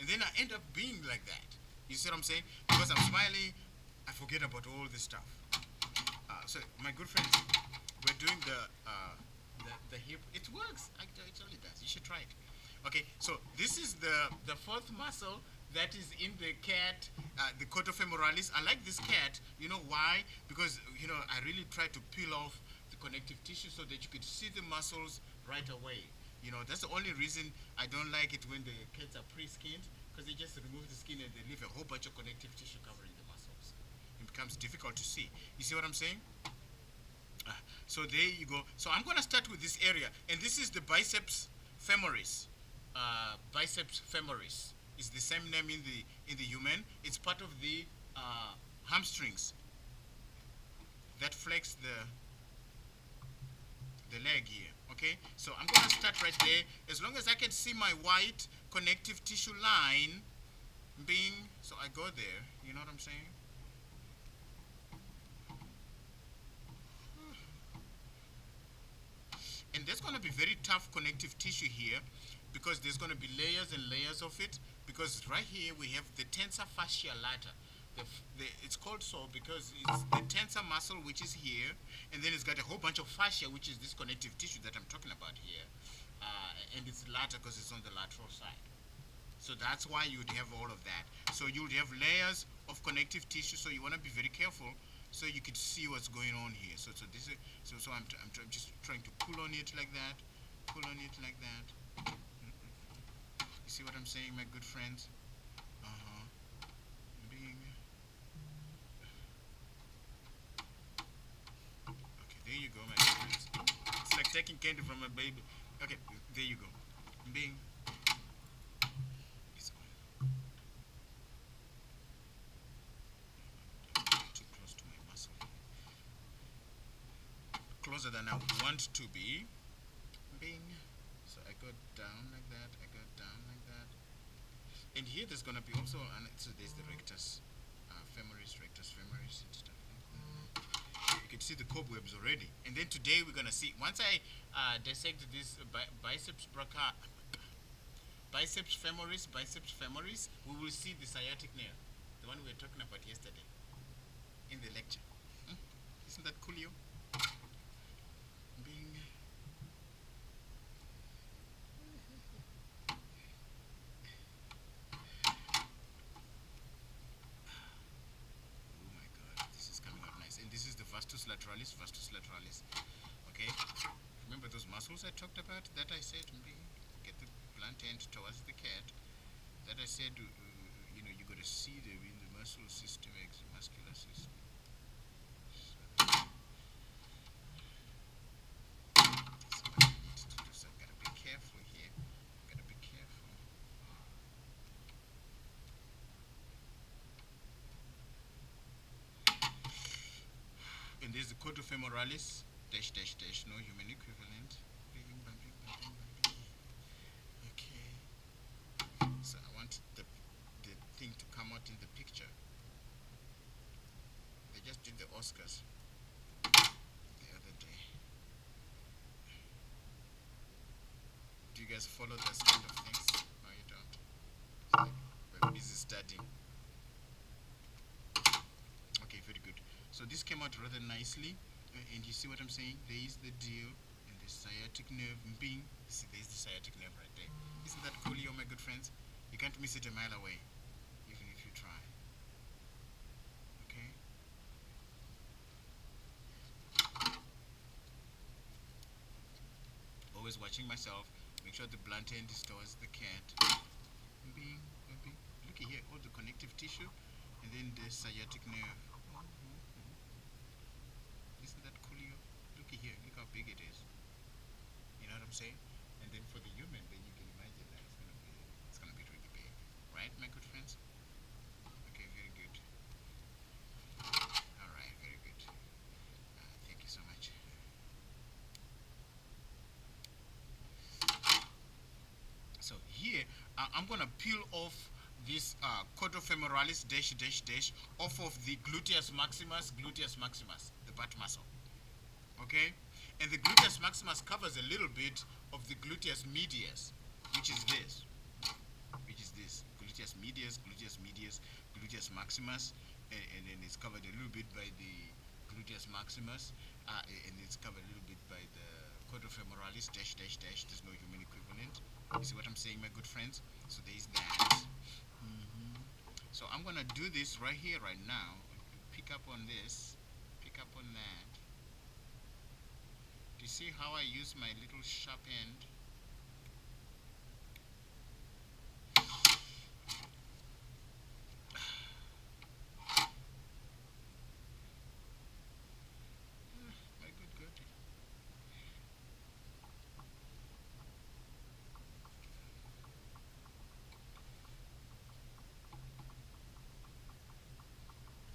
And then I end up being like that. You see what I'm saying? Because I'm smiling, I forget about all this stuff. So my good friends, we're doing the hip. It works. Actually, it does. You should try it. Okay. So this is the fourth muscle that is in the cat, the cotofemoralis. I like this cat. You know why? Because I really try to peel off the connective tissue so that you could see the muscles right away. That's the only reason I don't like it when the cats are pre-skinned, because they just remove the skin and they leave a whole bunch of connective tissue covering the muscles. It becomes difficult to see. You see what I'm saying? So there you go. So I'm going to start with this area, and this is the biceps femoris. Biceps femoris is the same name in the human. It's part of the hamstrings that flex the leg here. Okay, so I'm going to start right there. As long as I can see my white connective tissue line being, so I go there. You know what I'm saying? And there's going to be very tough connective tissue here, because there's going to be layers and layers of it, because right here we have the tensor fascia lata. It's called so because it's the tensor muscle, which is here, and then it's got a whole bunch of fascia, which is this connective tissue that I'm talking about here, and it's lata because it's on the lateral side. So that's why you'd have all of that. So you'd have layers of connective tissue, so you want to be very careful so you could see what's going on here. So this is so I'm just trying to pull on it like that, pull on it like that. You see what I'm saying, my good friends? Okay, there you go, my good friends. It's like taking candy from a baby. Okay, there you go. Bing. It's on. Too close to my muscle. Closer than I want to be. Bing. So I go down like that. I go down like that. And here there's gonna be also, so there's the rectus femoris, rectus femoris, and stuff like that. You can see the cobwebs already. And then today we're gonna see, once I dissect this biceps femoris, we will see the sciatic nerve, the one we were talking about yesterday in the lecture. Isn't that coolio? Bing. And this is the vastus lateralis, okay? Remember those muscles I talked about that I said, get the blunt end towards the cat, that I said, you got to see them in the muscle system, muscular system. So I gotta be careful here, gotta be careful. And there's the cotofemoralis, dash, dash, dash, no human equivalent. Okay. So I want the thing to come out in the picture. They just did the Oscars the other day. Do you guys follow those kind of things? No, you don't. We're busy studying. Okay, very good. So this came out rather nicely, and you see what I'm saying? There is the deal, and the sciatic nerve, bing. See, there's the sciatic nerve right there. Isn't that coolio, my good friends? You can't miss it a mile away, even if you try. Okay? Always watching myself. Make sure the blunt end is towards the cat. Bing, bing. Look here, all the connective tissue, and then the sciatic nerve. Isn't that coolio? Look here, look how big it is. You know what I'm saying? And then for the human, then you can imagine that it's gonna be really big, right, my good friends? Okay, very good. All right, very good. Thank you so much. So here, I'm gonna peel off this cotofemoralis dash dash dash off of the gluteus maximus, the butt muscle. Okay? And the gluteus maximus covers a little bit of the gluteus medius, which is this. Gluteus gluteus maximus, and then it's covered a little bit by the gluteus maximus, and it's covered a little bit by the quadrafemoralis dash dash dash. There's no human equivalent. You see what I'm saying, my good friends? So there is that. So I'm gonna do this right here, right now. Pick up on this, pick up on that. Do you see how I use my little sharp end? My good.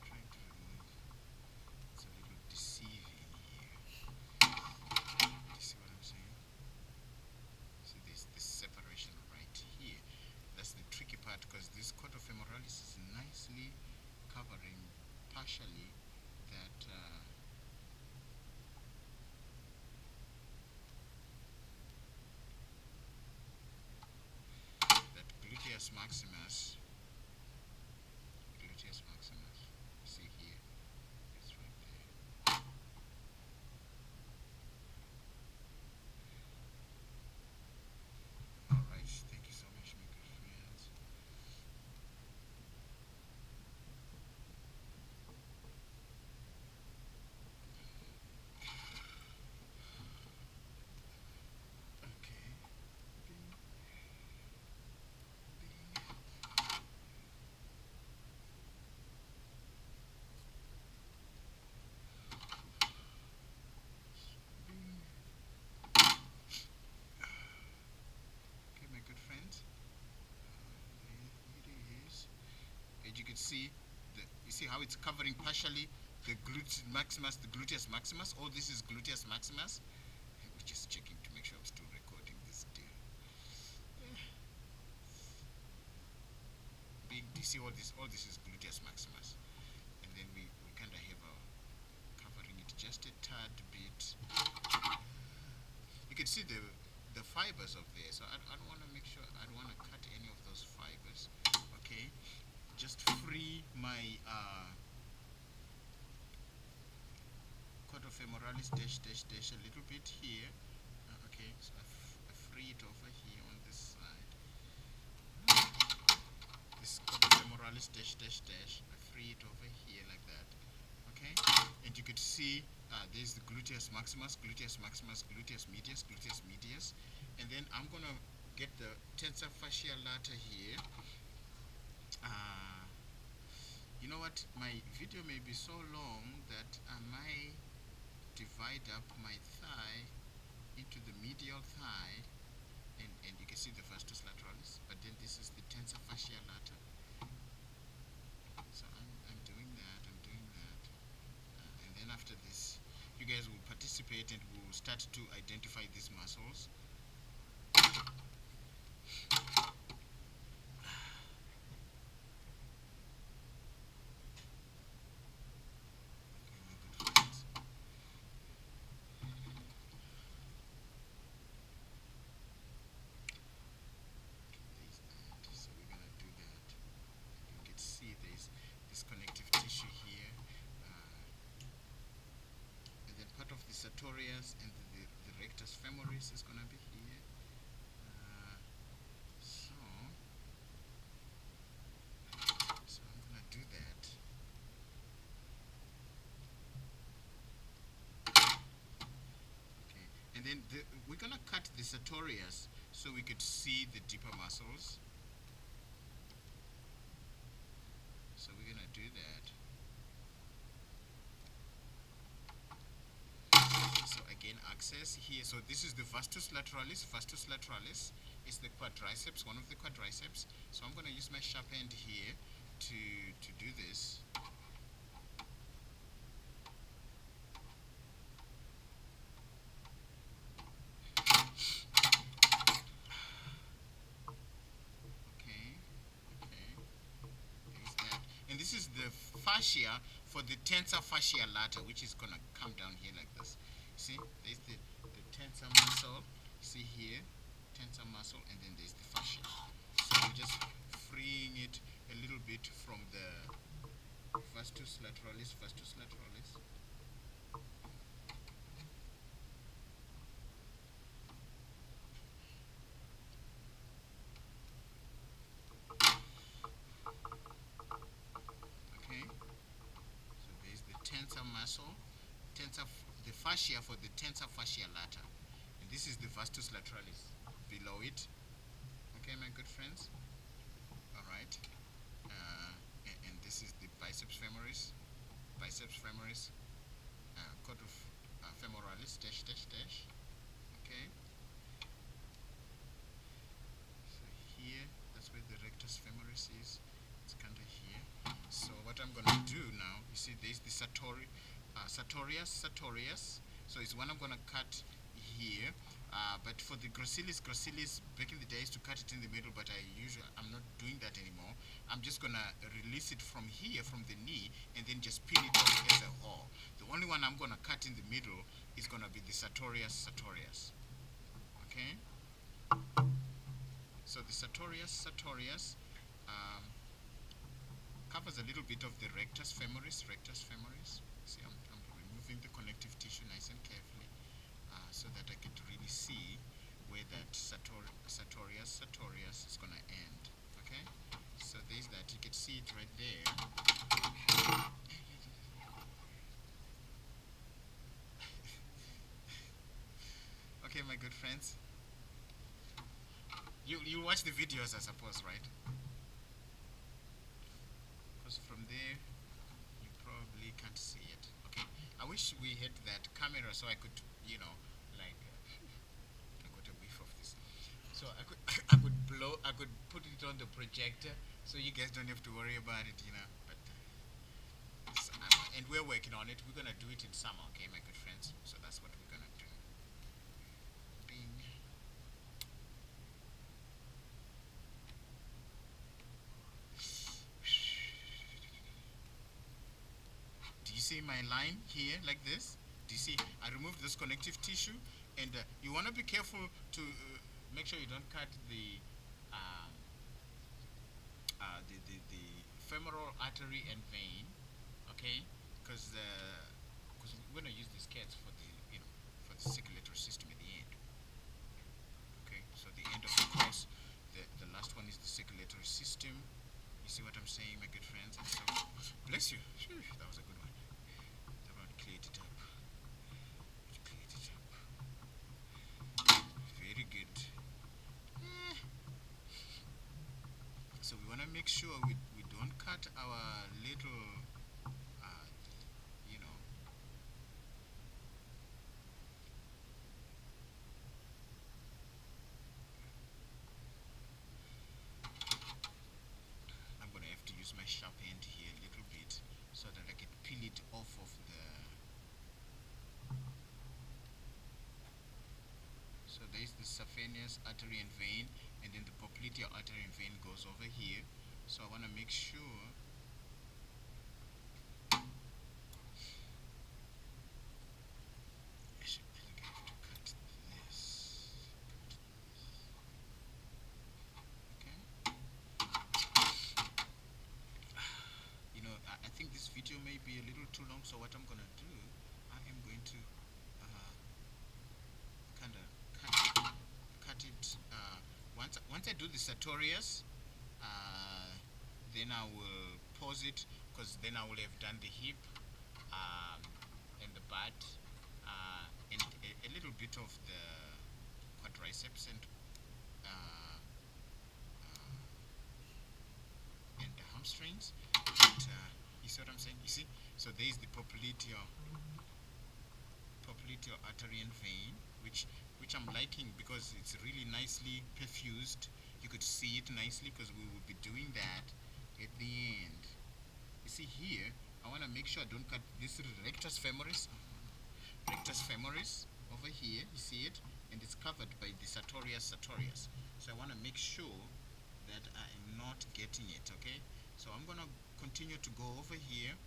Trying to remove. It's a little deceiving here. Do you see what I'm saying? See this separation right here. That's the tricky part, because this quadrafemoralis is nicely covering partially that that gluteus maximus. Gluteus maximus. See here. It's right there. Alright, thank you so much, my good friends. Okay. Bing. Bing. Bing. Okay, my good friends. There it is. As you can see, you see how it's covering partially the gluteus maximus, Oh, this is gluteus maximus. We're just checking to make sure I'm still recording this deal. Big, do you see all this? All this is gluteus maximus. And then we kind of have a covering it just a tad bit. You can see the fibers of there, so I don't want to make sure, I don't want to cut any of those fibers. Okay, just free my quadrafemoralis dash dash dash a little bit here. Okay, so I free it over here on this side. This quadrafemoralis dash dash dash, I free it over here like that. Okay, and you could see there's the gluteus maximus, gluteus medius, and then I'm gonna get the tensor fascia lata here. You know what, my video may be so long that I might divide up my thigh into the medial thigh, and you can see the vastus lateralis, but then this is the tensor fascia lata. So I'm doing that, and then after this, you guys will participate and will start to identify these muscles. Sartorius and the rectus femoris is going to be here. So I'm going to do that. Okay, and then we're going to cut the sartorius so we could see the deeper muscles. So we're going to do that. Access here. So this is the vastus lateralis. Vastus lateralis is the quadriceps, one of the quadriceps. So I'm going to use my sharp end here to do this. Okay. There's that. And this is the fascia for the tensor fascia lata, which is going to come down here like this. See, there's the tensor muscle, see here, tensor muscle, and then there's the fascia. So I'm just freeing it a little bit from the vastus lateralis, vastus lateralis. Okay, so there's the tensor muscle, the fascia for the tensor fascia lata, and this is the vastus lateralis below it. Okay, my good friends. All right, and this is the biceps femoris, cord of femoralis, dash dash dash. Okay, so here, that's where the rectus femoris is. It's kind of here. So what I'm gonna do now, you see, there's the sartorius. So it's one I'm gonna cut here. But for the gracilis, back in the days to cut it in the middle, but I'm not doing that anymore. I'm just gonna release it from here, from the knee, and then just pin it off as a whole. The only one I'm gonna cut in the middle is gonna be the sartorius. Okay. So the sartorius covers a little bit of the rectus femoris. See, I'm removing the connective tissue nice and carefully, so that I can really see where that sartorius is gonna end. Okay, so there's that. You can see it right there. Okay, my good friends. You watch the videos, I suppose, right? Because from there you probably can't see it. Okay, I wish we had that camera so I could, like, I got a whiff of this. So I could I could put it on the projector so you guys don't have to worry about it, But and we're working on it. We're gonna do it in summer, okay, my good friends. So that's what we're gonna do. Bing. Do you see my line here like this? Do you see? I removed this connective tissue, and you want to be careful to make sure you don't cut the femoral artery and vein, okay? Because we're gonna use these cats for the for the circulatory system at the end. Okay, so the end of the course, the last one is the circulatory system. You see what I'm saying, my good friends? And so, bless you. That was a good one. That one cleared it up. Very good. So we want to make sure we don't cut our little, I'm going to have to use my sharp end here a little bit so that I can peel it off of the. So there's the saphenous artery and vein, and then the popliteal artery and vein goes over here. So I want to make sure I think I have to cut this. Okay. I think this video may be a little too long, so what I'm gonna do, I am going to kind of cut it. Once I do the sartorius, then I will pause it, because then I will have done the hip and the butt and a little bit of the quadriceps and the hamstrings. But, you see what I'm saying? You see? So there is the popliteal artery and vein, which I'm liking because it's really nicely perfused. You could see it nicely because we will be doing that at the end. You see here, I want to make sure I don't cut this rectus femoris over here. You see it, and it's covered by the sartorius. So I want to make sure that I am not getting it. Okay, so I'm gonna continue to go over here.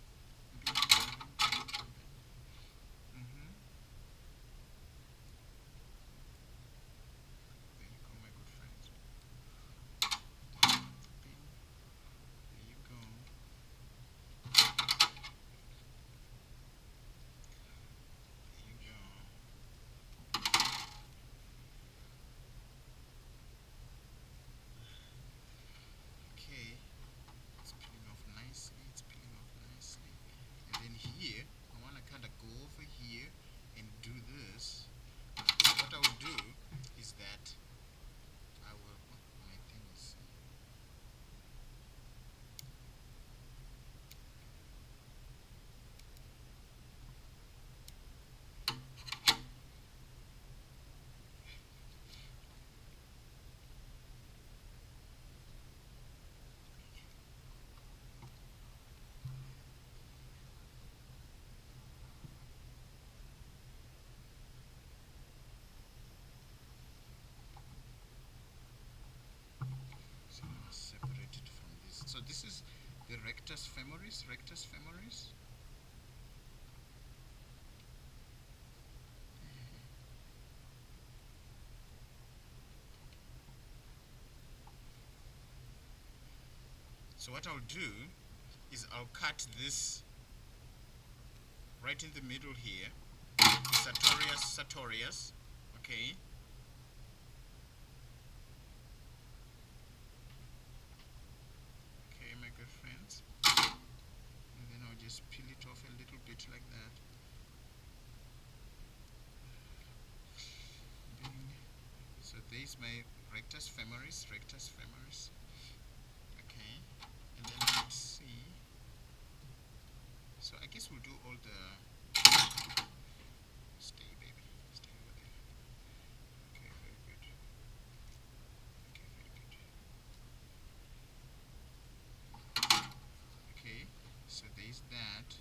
this is the rectus femoris, rectus femoris. So what I'll do is I'll cut this right in the middle here, the sartorius, sartorius, okay? Okay, my good friends. And then I'll just peel it off a little bit like that. So there's my rectus femoris, rectus femoris. Okay, and then let's see. So I guess we'll do all the. Stay, baby, stay over there. Okay, very good. Okay, very good. Okay, so there's that.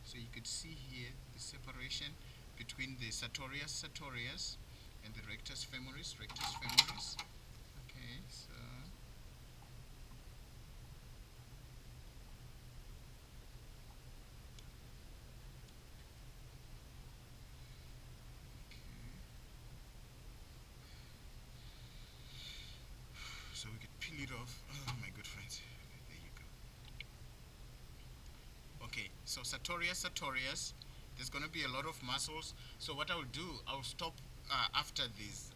So you could see here the separation between the sartorius, sartorius, and the rectus femoris, rectus femoris. Okay, so. So we could peel it off. Oh, my good friends. There you go. Okay, so sartorius, sartorius. There's going to be a lot of muscles. So what I'll do, I'll stop after this